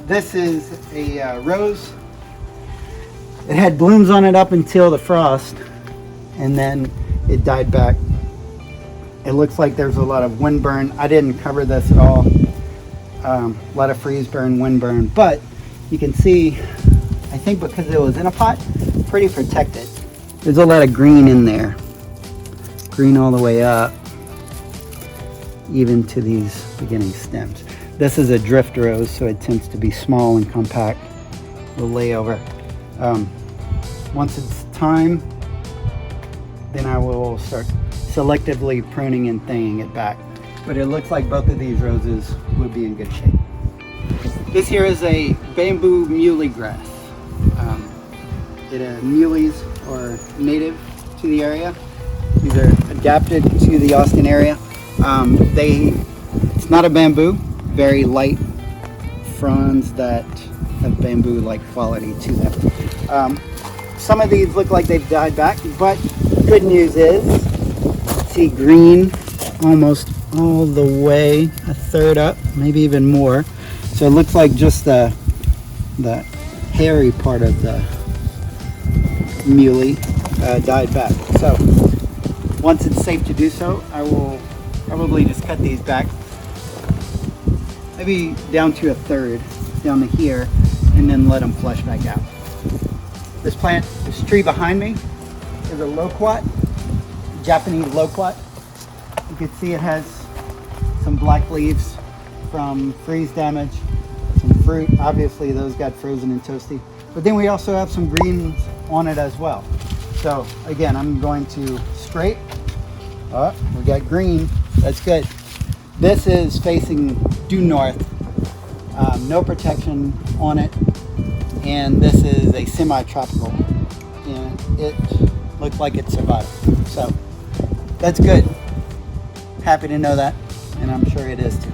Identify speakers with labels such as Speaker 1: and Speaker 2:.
Speaker 1: This is a rose. It had blooms on it up until the frost, and then it died back. It looks like there's a lot of wind burn. I didn't cover this at all. A lot of freeze burn, wind burn, but you can see, I think because it was in a pot, pretty protected. There's a lot of green in there. Green all the way up, even to these beginning stems. This is a drift rose, so it tends to be small and compact. Will lay over. Once it's time, then I will start selectively pruning and thinning it back. But it looks like both of these roses would be in good shape. This here is a bamboo muhly grass. Muhleys are native to the area. These are adapted to the Austin area. It's not a bamboo, very light fronds that have bamboo-like quality to them. Some of these look like they've died back, but good news is, see green almost all the way, a third up, maybe even more. So it looks like just the hairy part of the muhly died back. So once it's safe to do so, I will probably just cut these back, maybe down to a third, down to here, and then let them flush back out. This plant, this tree behind me, is a loquat, Japanese loquat. You can see it has some black leaves from freeze damage, some fruit. Obviously those got frozen and toasty. But then we also have some greens on it as well. So again, I'm going to scrape. Oh, we got green, that's good. This is facing due north, no protection on it. And this is a semi-tropical, and it looks like it survived. So that's good. Happy to know that, and I'm sure it is too.